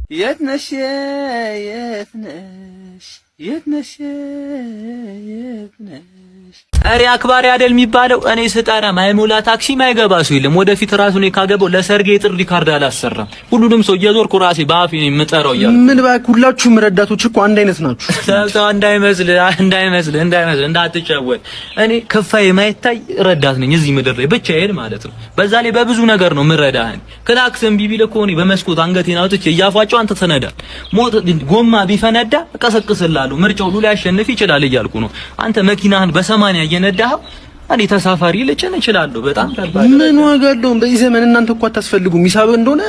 የትነሽ የትነሽ የትነሽ የትነሽ አሪ አክባሪ አይደል የሚባለው? እኔ ስጠራ ማይሞላ ታክሲ ማይገባ ሰው የለም። ወደፊት ራሱ ነው ካገባው ለሰርጌ ጥሪ ካርድ አላሰራም። ሁሉንም ሰው እየዞርኩ ራሴ በአፌ ነው የምጠራው። ምን ባክ፣ ሁላችሁም ረዳቶች እኮ አንድ አይነት ናችሁ። ሰው እንዳይመስል እንዳትጫወት። እኔ ከፋዬ የማይታይ ረዳት ነኝ እዚህ ምድር ላይ ብቻዬን ማለት ነው። በዛ ላይ በብዙ ነገር ነው ምረዳህን። ክላክስም ቢቢል እኮ እኔ በመስኮት አንገቴን አውጥቼ እያፏጨው አንተ ተነዳ። ሞት ጎማ ቢፈነዳ እቀሰቅስልሃለሁ። ምርጫው ሁሉ ሊያሸንፍ ይችላል እያልኩ ነው። አንተ መኪናህን በሰማንያ እየነዳኸው እኔ ተሳፋሪ ልጭን እችላለሁ። በጣም ተባለ። ምን ዋጋ አለው? በዚህ ዘመን እናንተ እኮ አታስፈልጉም። ሂሳብ እንደሆነ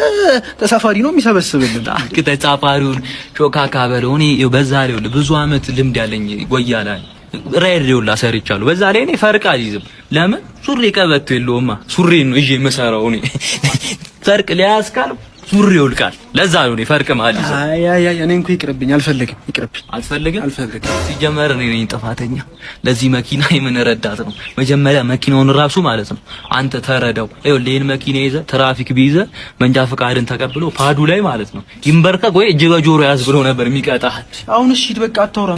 ተሳፋሪ ነው የሚሰበስብልን። ተሳፋሪውን ሾካካ በለው። እኔ በዛ ላይ ብዙ አመት ልምድ ያለኝ ጎያላ ሬዲዮ ላሰርቻለሁ። በዛ ላይ እኔ ፈርቅ አልይዝም። ለምን ሱሪ ቀበቶ የለውማ። ሱሪ ነው ይዤ የምሰራው እኔ። ፈርቅ ሊያስካል ሱሪ ይወልቃል። ለዛ ነው እኔ ፈርቅ ማለት ነው። አይ እኔ እንኳን ይቅርብኝ፣ አልፈልግም። ይቅርብኝ። አልፈልግም። ሲጀመር እኔ ነኝ ጥፋተኛ። ለዚህ መኪና የምን ረዳት ነው? መጀመሪያ መኪናውን ራሱ ማለት ነው አንተ ተረዳው። ይኸውልህ ይሄን መኪና ይዘህ ትራፊክ ቢይዘህ መንጃ ፈቃድን ተቀብሎ ፓዱ ላይ ማለት ነው ይንበርከክ ወይ እጅ በጆሮ ያዝ ብሎ ነበር የሚቀጣህ። አሁን እሺ በቃ አታውራ።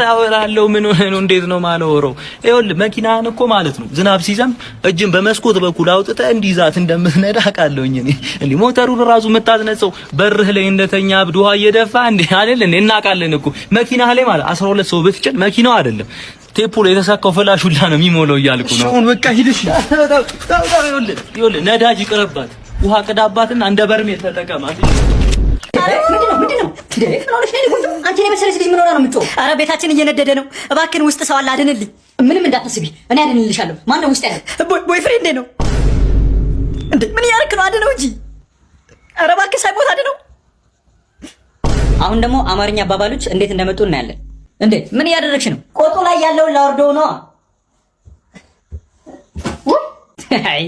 አወራለሁ። ምን ሆነ ነው? እንዴት ነው ማለወረው? ይኸውልህ መኪናህን እኮ ማለት ነው ዝናብ ሲዘንብ እጅን በመስኮት በኩል አውጥተህ እንዲዛት እንደምትነዳ አውቃለሁኝ እኔ። እንዴ ሞተሩን ራሱ የምታዝነጸው በርህ ላይ እንደተኛ አብድ ውሃ እየደፋ እንዴ አይደል እንዴ? እናውቃለን እኮ መኪናህ ላይ ማለት 12 ሰው ብትጭን መኪናው አይደለም ቴፖ ላይ የተሳካው ፍላሽ ሁላ ነው የሚሞላው እያልኩ ነው። አሁን በቃ ሂድሽ። ይኸውልህ ነዳጅ ይቅርባት፣ ውሃ ቅዳባትና እንደ በርሜል ተጠቀማት። ምንድነው? አንቺ ነኝ መሰለሽ ልጅ ምን ሆና ነው የምትጮህ? ኧረ ቤታችን እየነደደ ነው። እባክህን ውስጥ ሰው አለ አድንልኝ። ምንም እንዳታስቢ እኔ አድንልሻለሁ። ማን ነው ውስጥ ያለው? ቦይፍሬንዴ ነው እንዴ? ምን ያርክ ነው? አድነው እንጂ። ኧረ እባክህ ሳይሞት አድነው። አሁን ደግሞ አማርኛ አባባሎች እንዴት እንደመጡ እናያለን። እንዴ ምን እያደረግሽ ነው? ቆጡ ላይ ያለውን ላወርደው ነው። አይ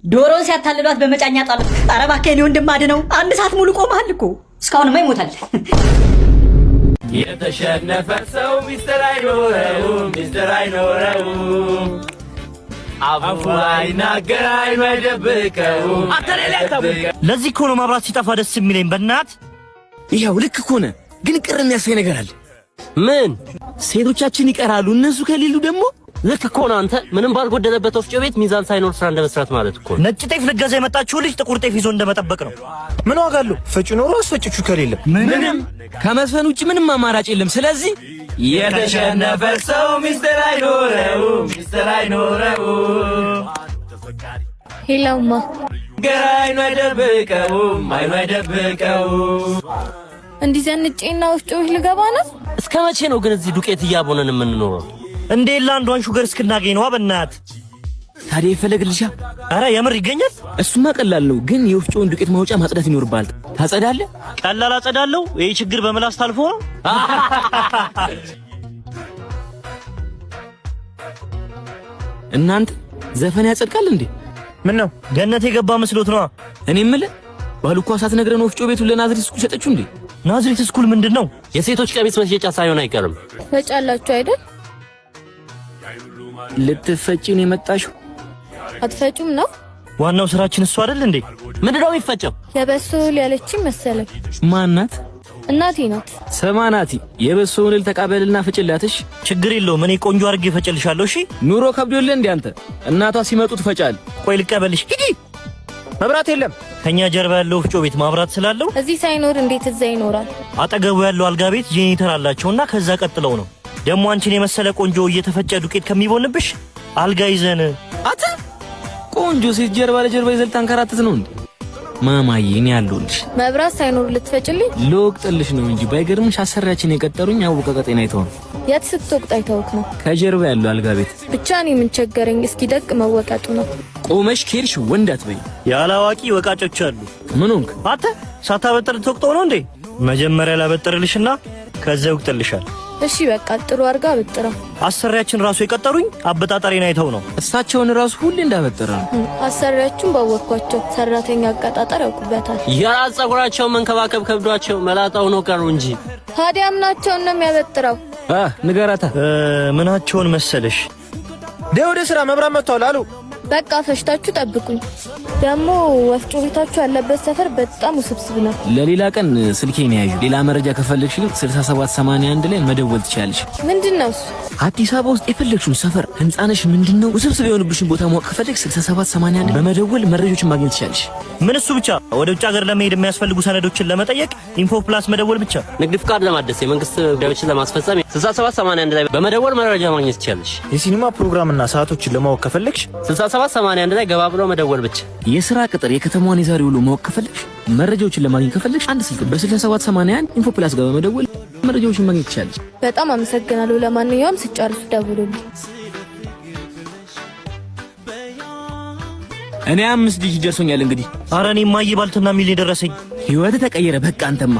ዶሮን ሲያታልሏት በመጫኛ ጣል። ኧረ እባክህ እኔ ወንድም አድነው። አንድ ሰዓት ሙሉ ቆመሃል እኮ እስካሁንማ ይሞታል። የተሸነፈ ሰው ሚስጥር አይኖረውም፣ ሚስጥር አይኖረውም። አፉ አይናገር አይደብቀው። ለዚህ እኮ ነው መብራት ሲጠፋ ደስ የሚለኝ። በእናት ይኸው ልክ እኮ ነህ፣ ግን ቅር የሚያስፈኝ ነገር አለ። ምን? ሴቶቻችን ይቀራሉ፣ እነሱ ከሌሉ ደግሞ ልክ እኮ ነው። አንተ ምንም ባልጎደለበት ወፍጮ ቤት ሚዛን ሳይኖር ስራ እንደመስራት ማለት እኮ ነው። ነጭ ጤፍ ልገዛ የመጣችው ልጅ ጥቁር ጤፍ ይዞ እንደመጠበቅ ነው። ምን ዋጋ አለው? ፈጭ ኖሮ አስፈጭቹ ከሌለ ምንም ከመስፈን ውጭ ምንም አማራጭ የለም። ስለዚህ የተሸነፈ ሰው ሚስጥር አይኖረውም፣ ሚስጥር አይኖረውም። ሄላውማ ገራይኑ አይደብቀውም፣ አይኑ አይደብቀውም። እንዲህ ዘንጬና ወፍጮ ቤት ልገባ ነው። እስከ መቼ ነው ግን እዚህ ዱቄት እያቦነን የምንኖረው? እንዴ ለአንዷን ሹገር እስክናገኝ ነው። በእናት ታዲያ ይፈለግልሻ? አረ የምር ይገኛል። እሱማ ቀላል ነው፣ ግን የወፍጮውን ዱቄት ማውጫ ማጽዳት ይኖርባል። ታጸዳለህ? ቀላል አጸዳለሁ። ይሄ ችግር በምላስ ታልፎ ነው። እናንተ ዘፈን ያጸድቃል እንዴ? ምን ነው ገነት የገባ መስሎት ነው? እኔ የምልህ ባልኳ ሳትነግረን ወፍጮ ቤቱን ለናዝሬት ስኩል ሸጠችው እንዴ? ናዝሬት ስኩል ምንድነው? የሴቶች ቀሚስ መሸጫ ሳይሆን አይቀርም። ፈጫላችሁ አይደል? ልትፈጪ ነው የመጣሽው? አትፈጩም ነው? ዋናው ስራችን እሱ አይደል እንዴ? ምንድነው የሚፈጨው? የበሶ ያለችኝ መሰለኝ። ማናት? እናቴ ናት። ሰማናቲ የበሶውን እህል ተቃበልና ፍጭላትሽ። ችግር የለውም እኔ ቆንጆ አድርጌ ፈጨልሻለሁ። እሺ ኑሮ ከብዶልህ እንዴ አንተ? እናቷ ሲመጡ ትፈጫል። ቆይ ልቀበልሽ። ሂጂ። መብራት የለም። ከኛ ጀርባ ያለው ወፍጮ ቤት ማብራት ስላለው እዚህ ሳይኖር እንዴት እዛ ይኖራል? አጠገቡ ያለው አልጋ ቤት ጄኔሬተር አላቸውና ከዛ ቀጥለው ነው። ደሞ አንቺን የመሰለ ቆንጆ እየተፈጨ ዱቄት ከሚቦንብሽ አልጋ ይዘን አታ ቆንጆ ሴት ጀርባ ለጀርባ ይዘል ታንከራተት ነው እንዴ? ማማዬ እኔ ያለሁልሽ። መብራት ሳይኖር ልትፈጭልኝ? ልወቅጥልሽ ነው እንጂ ባይገርምሽ አሰሪያችን የቀጠሩኝ አውቀ ቀጤና አይተው ነው። የት ስትወቅጥ አይተውክ ነው? ከጀርባ ያለው አልጋ ቤት ብቻ እኔ ምን ቸገረኝ። እስኪ ደቅ መወቀጡ ነው። ቆመሽ ኬርሽ ወንድ አትበይ። ያላዋቂ ወቃጮች አሉ። ምን ሆንክ አንተ? ሳታበጥር ትወቅጠው ነው እንዴ? መጀመሪያ ላበጥርልሽና ከዛ ይወቅጥልሻል። እሺ በቃ ጥሩ አርጋ አበጥረው። አሰሪያችን ራሱ የቀጠሩኝ አበጣጣሪን አይተው ነው። እሳቸውን ራሱ ሁሌ እንዳበጠረ ነው። አሰሪያችን ባወቅኳቸው ሰራተኛ አቀጣጠር ያውቁበታል። የራስ ጸጉራቸው መንከባከብ ከብዷቸው መላጣው ነው ቀሩ እንጂ ታዲያ ምናቸውን ነው የሚያበጥረው? ንገራታ። ምናቸውን መሰለሽ? ወደ ስራ መብራት መጥቷል አሉ። በቃ ፈሽታችሁ ጠብቁኝ። ደግሞ ወፍጮ ቤታችሁ ያለበት ሰፈር በጣም ውስብስብ ነው። ለሌላ ቀን ስልኬን ያዩ። ሌላ መረጃ ከፈለግሽ ግን 6781 ላይ መደወል ትችላለሽ። ምንድነው እሱ? አዲስ አበባ ውስጥ የፈለግሽውን ሰፈር ህንጻነሽ ምንድነው ውስብስብ የሆነብሽን ቦታ ማወቅ ከፈለግሽ 6781 በመደወል መረጃዎችን ማግኘት ትችላለሽ። ምን እሱ ብቻ? ወደ ውጭ ሀገር ለመሄድ የሚያስፈልጉ ሰነዶችን ለመጠየቅ ኢንፎ ፕላስ መደወል ብቻ። ንግድ ፍቃድ ለማደስ፣ የመንግስት ጉዳዮችን ለማስፈጸም 6781 ላይ በመደወል መረጃ ማግኘት ትችላለሽ። የሲኒማ ፕሮግራምና ሰዓቶችን ለማወቅ ከፈለግሽ 6781 ላይ ገባ ብሎ መደወል ብቻ። የሥራ ቅጥር የከተማዋን የዛሬ ውሎ ማወቅ ከፈለግሽ መረጃዎችን ለማግኘት ከፈለግሽ አንድ ስልክ በ6781 ኢንፎ ፕላስ ጋር በመደወል መረጃዎችን ማግኘት ትችላለሽ። በጣም አመሰግናለሁ። ለማንኛውም ሲጨርሱ ደውሉልኝ። እኔ 5 ዲጂት ደርሶኛል እንግዲህ። ኧረ እኔማ ባልትና ሚል የደረሰኝ ህይወት ተቀየረ። በቃ አንተማ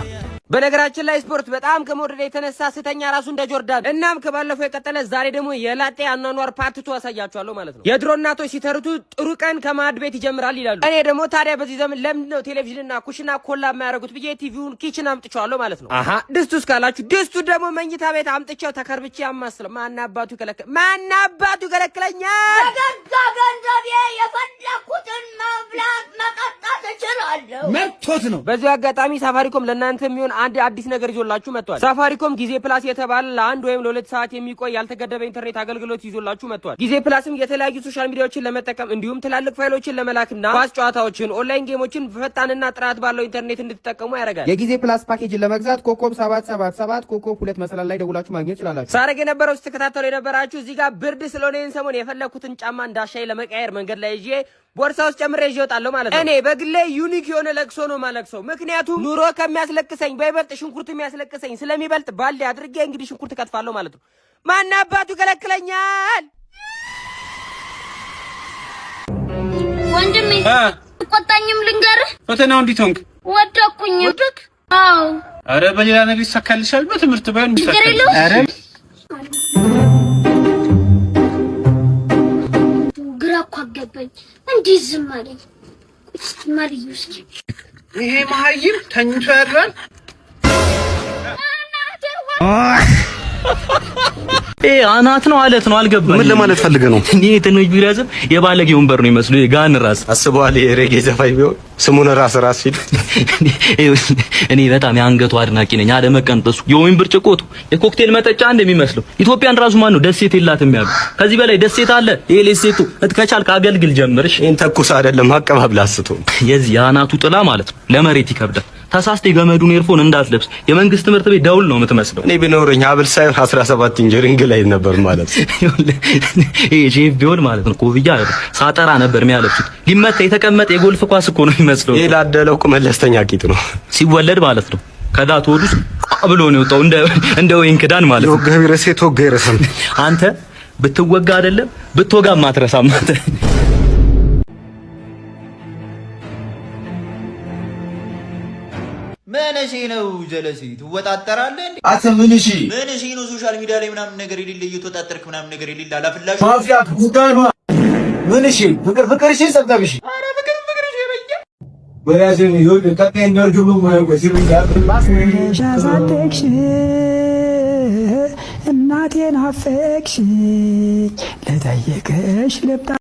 በነገራችን ላይ ስፖርት በጣም ከመወደድ የተነሳ ስተኛ ራሱ እንደ ጆርዳን። እናም ከባለፈው የቀጠለ ዛሬ ደግሞ የላጤ አኗኗር ፓርት2 አሳያችኋለሁ ማለት ነው። የድሮ እናቶች ሲተርቱ ጥሩ ቀን ከማዕድ ቤት ይጀምራል ይላሉ። እኔ ደግሞ ታዲያ በዚህ ዘመን ለምንድን ነው ቴሌቪዥንና ኩሽና ኮላ የማያደርጉት ብዬ ቲቪውን ኪችን አምጥቼዋለሁ ማለት ነው። አሃ ድስቱ እስካላችሁ ድስቱ ደግሞ መኝታ ቤት አምጥቼው ተከርብቼ ያማስለው ማናባቱ ይከለክለኛል። በገዛ ገንዘቤ የፈለኩትን መብላት መጠጣት እችላለሁ። መብቶት ነው። በዚህ አጋጣሚ ሳፋሪኮም ለእናንተ የሚሆን አንድ አዲስ ነገር ይዞላችሁ መጥቷል። ሳፋሪኮም ጊዜ ፕላስ የተባለ ለአንድ ወይም ለ2 ሰዓት የሚቆይ ያልተገደበ ኢንተርኔት አገልግሎት ይዞላችሁ መጥቷል። ጊዜ ፕላስም የተለያዩ ሶሻል ሚዲያዎችን ለመጠቀም እንዲሁም ትላልቅ ፋይሎችን ለመላክና ኳስ ጨዋታዎችን፣ ኦንላይን ጌሞችን ፈጣንና ጥራት ባለው ኢንተርኔት እንድትጠቀሙ ያደርጋል። የጊዜ ፕላስ ፓኬጅን ለመግዛት ኮኮብ 777 ኮኮብ 2 መሰላል ላይ ደውላችሁ ማግኘት ይችላላችሁ። ሳረግ የነበረው ስትከታተሉ የነበራችሁ እዚህ ጋር ብርድ ስለሆነ ይህን ሰሞን የፈለኩትን ጫማ እንዳሻይ ለመቀየር መንገድ ላይ ይዤ ቦርሳ ውስጥ ጨምሬ ይዤ እወጣለሁ ማለት ነው። እኔ በግሌ ዩኒክ የሆነ ለቅሶ ነው ማለቅሰው። ምክንያቱም ኑሮ ከሚያስለቅሰኝ በይበልጥ ሽንኩርት የሚያስለቅሰኝ ስለሚበልጥ ባልዲ አድርጌ እንግዲህ ሽንኩርት ከትፋለሁ ማለት ነው። ማን አባቱ ይከለክለኛል? ወንድሜ ቆጣኝም ልንገርህ። ፈተናው እንዴት ሆንክ? ወደኩኝ። አዎ። አረ በሌላ ነገር ይሳካልሻል። በትምህርት ባይሆን ይሳካል። አረ ግራ እኮ አገባኝ። እንዴት ዝም አለኝ? ማሪዩስ ይሄ መሀይም ተኝቶ ያድራል። አናት ነው አለት ነው አልገባኝ። ምን ለማለት ፈልገህ ነው? እኔ ትንሽ ቢረዝም የባለጌ ወንበር ነው ይመስሉ የጋን ራስ አስበዋል። የሬጌ ዘፋኝ ቢሆን ስሙን ራስ ሲል እኔ በጣም የአንገቱ አድናቂ ነኝ። አለ መቀንጠሱ የወይን ብርጭቆቱ የኮክቴል መጠጫ እንደሚመስለው ኢትዮጵያን ራሱ ማን ነው ደሴት የላትም ያሉ። ከዚህ በላይ ደሴት አለ? ኤሌሴቱ እትከቻልክ አገልግል ጀምርሽ። ይሄን ተኩስ አይደለም አቀባብላ አስቶ የዚህ የአናቱ ጥላ ማለት ነው ለመሬት ይከብዳል። ተሳስተ ገመዱን ኤርፎን እንዳትለብስ የመንግስት ትምህርት ቤት ደውል ነው የምትመስለው። እኔ ቢኖርኝ ሀብል ሳይሆን 17 ኢንጂነሪንግ ላይ ነበር ማለት ነው። ይሄ ሼፍ ቢሆን ማለት ነው ኮፍያ ሳጠራ ነበር የሚያለብሱት። ሊመታ የተቀመጠ የጎልፍ ኳስ እኮ ነው የሚመስለው። ይሄ ላደለው እኮ መለስተኛ ቂጥ ነው ሲወለድ ማለት ነው። ከዳት ወዱስ ብሎ ነው የወጣው እንደ ወይን ክዳን ማለት ነው። ወገብ ረሴት ወገረሰም አንተ ብትወጋ አይደለም ብትወጋ ማትረሳም አንተ። ምንሽ ነው ጀለሲ ትወጣጠራለህ እንዴ? አተ ምንሽ ነው ሶሻል ሚዲያ ላይ ምናምን ነገር የሌለ እየተወጣጠርክ ምናምን ነገር የሌለ አላፍላሽ ማፊያት ጉዳኑ ምንሽ ፍቅርሽ ሰብታብሽ አረ ፍቅር ይበያ ወያዘን ይሁን ተቀጣይ እንደርጁ ነው ሲብያ ሻዛደክሽ እናቴን አፈክሽ ለጠየቀሽ ልብጣ